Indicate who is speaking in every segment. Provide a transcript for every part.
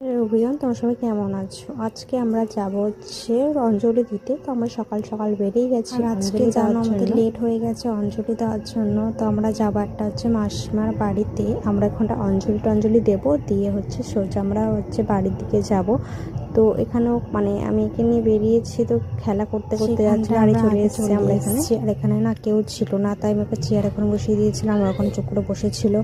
Speaker 1: অভিযান তোমার সবাই কেমন আছো? আজকে আমরা যাব হচ্ছে অঞ্জলি দিতে। তো আমরা সকাল সকাল বেরিয়ে গেছি। আজকে জানো আমাদের লেট হয়ে গেছে অঞ্জলি দেওয়ার জন্য। তো আমরা যাবো একটা হচ্ছে মাসিমার বাড়িতে। আমরা এখানটা অঞ্জলি দেবো, দিয়ে হচ্ছে সোজা আমরা হচ্ছে বাড়ির দিকে যাব। তো এখানেও মানে আমি একে নিয়ে বেরিয়েছি, তো খেলা করতে করতে যাচ্ছি। গাড়ি চলে এসেছি আমরা এখানে। আর এখানে না কেউ ছিল না, তাই আমি একটা চেয়ার এখন বসিয়ে দিয়েছিলাম, আর ওখানে চুপ করে বসেছিল।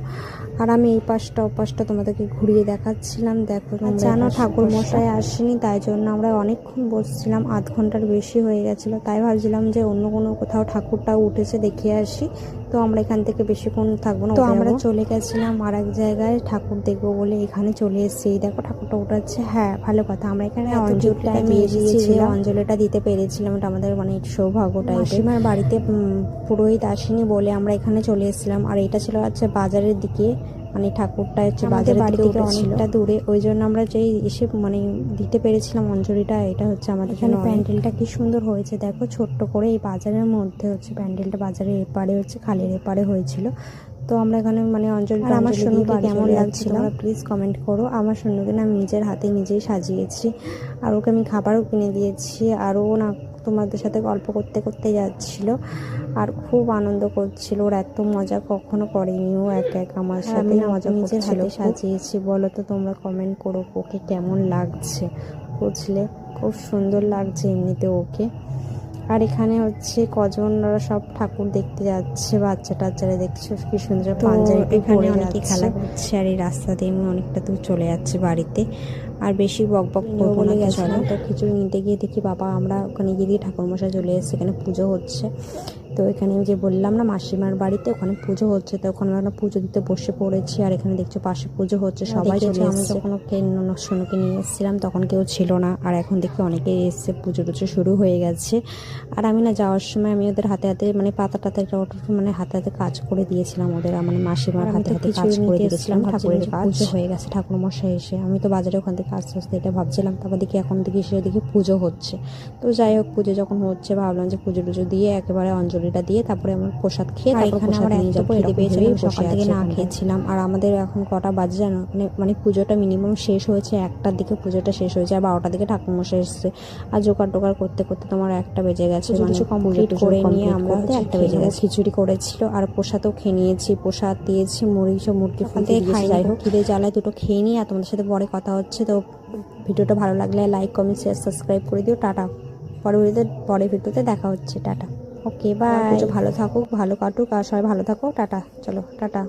Speaker 1: আর আমি এই পাশটা ও পাশটা তোমাদেরকে ঘুরিয়ে দেখাচ্ছিলাম। দেখো জানো ঠাকুর মশাই আসেনি, তাই জন্য আমরা অনেকক্ষণ বসছিলাম, আধ ঘন্টার বেশি হয়ে গেছিলো। তাই ভাবছিলাম যে অন্য কোনো কোথাও ঠাকুরটাও উঠেছে দেখে আসি। তো আমরা এখান থেকে বেশিক্ষণ থাকবো না, তো আমরা চলে গেছিলাম আর এক জায়গায় ঠাকুর দেখবো বলে এখানে চলে এসেছি। দেখো ঠাকুরটা উঠাচ্ছে। হ্যাঁ, ভালো কথা, আমরা এখানে অঞ্জলিটা দিয়েছিলাম, অঞ্জলিটা দিতে পেরেছিলাম। এটা আমাদের মানে সৌভাগ্য টাইপের। মাসিমার বাড়িতে পুরোহিত আসেনি বলে আমরা এখানে চলে এসেছিলাম। আর এটা ছিল হচ্ছে বাজারের দিকে, মানে ঠাকুরটা হচ্ছে বাজারের বাড়ি থেকে অনেকটা দূরে, ওই জন্য আমরা যেই এসে মানে দিতে পেরেছিলাম অঞ্জলিটা। এটা হচ্ছে আমাদের এখানে প্যান্ডেলটা কি সুন্দর হয়েছে দেখো, ছোট্ট করে এই বাজারের মধ্যে হচ্ছে প্যান্ডেলটা, বাজারের এপারে হচ্ছে খালের এপারে হয়েছিল। তো আমরা এখানে মানে অঞ্জলিটা আমার সোনুকে কেমন লাগছিল প্লিজ কমেন্ট করো। আমার সোনুকে না আমি নিজের হাতে নিজেই সাজিয়েছি, আর ওকে আমি খাবারও কিনে দিয়েছি। আর ও না তোমাদের সাথে গল্প করতে করতে যাচ্ছিল আর খুব আনন্দ করছিল। ওর এত মজা কখনো করেনি, ও এক এক আমার সাথে মজা নিজের হাতে সাজিয়েছি। বলো তো তোমরা কমেন্ট করো ওকে কেমন লাগছে, বুঝলে খুব সুন্দর লাগছে এমনিতে ওকে। আর এখানে হচ্ছে কজনরা সব ঠাকুর দেখতে যাচ্ছে, বাচ্চা টাচ্চারা দেখছো কি সুন্দর পাঞ্জাবি এখানে অনেকে খেলা করছে। আর এই রাস্তা দিয়ে আমি অনেকটা দূর চলে যাচ্ছি বাড়িতে। আর বেশি বক বক বলে গেছিলাম, তো খিচুড়ি নিতে গিয়ে দেখি বাবা আমরা ওখানে গিয়ে দিয়ে ঠাকুরমশাই চলে এসেছে, এখানে পুজো হচ্ছে। তো এখানে যে বললাম না মাসিমার বাড়িতে, ওখানে পুজো হচ্ছে, তো ওখানে আমরা পুজো দিতে বসে পড়েছি। আর এখানে দেখছো পাশে পুজো হচ্ছে, সবাই চলে এসেছে। আমি যখন ওকে সোনুকে নিয়ে এসেছিলাম তখন কেউ ছিল না, আর এখন দেখি অনেকে এসছে, পুজো টুজো শুরু হয়ে গেছে। আর আমি না যাওয়ার সময় আমি ওদের হাতে হাতে মানে পাতা টাতা মানে হাতে হাতে কাজ করে দিয়েছিলাম ওদের, মানে মাসিমার হাতে হাতে কাজ করে দিয়েছিলাম। ঠাকুরের কাজ হয়ে গেছে, ঠাকুর মশাই এসে আমি তো বাজারে ওখান থেকে আস্তে আস্তে এটা ভাবছিলাম। তারপর দেখি এখন দেখি সে দেখি পুজো হচ্ছে। তো যাই হোক, পুজো যখন হচ্ছে ভাবলাম যে পুজো টুজো দিয়ে একেবারে অঞ্জলিটা দিয়ে তারপরে আমরা প্রসাদ খেয়ে তারপর প্রসাদ নিয়ে যাবো। এটা পেয়েছিলাম, সকাল থেকে না খেয়েছিলাম। আর আমাদের এখন কটা বাজে জানো, মানে পুজোটা মিনিমাম শেষ হয়েছে 1টার দিকে, পুজোটা শেষ হয়েছে। আর 12টার দিকে ঠাকুরমশাই এসছে। আর জোগাড় টোগাড় করতে করতে তোমার 1টা বেজে গেছে, মানে কমপ্লিট করে নিয়ে আমরা 1টা বেজে গেছে। খিচুড়ি করেছিল আর প্রসাদও খেয়ে নিয়েছি, প্রসাদ দিয়েছি, মুরগি ফুলতে দিয়েছি। যাই হোক, খিদে জ্বালায় দুটো খেয়ে নিই। আর তোমাদের সাথে পরে কথা হচ্ছে। তো ভিডিওটা ভালো লাগলে লাইক কমেন্ট শেয়ার সাবস্ক্রাইব করে দিও। টাটা, পরের ভিডিওতে দেখা হচ্ছে। Tata, okay bye. ভালো থাকুক, ভালো কাটুক, আর সবাই ভালো থাকো। টাটা, চলো টাটা।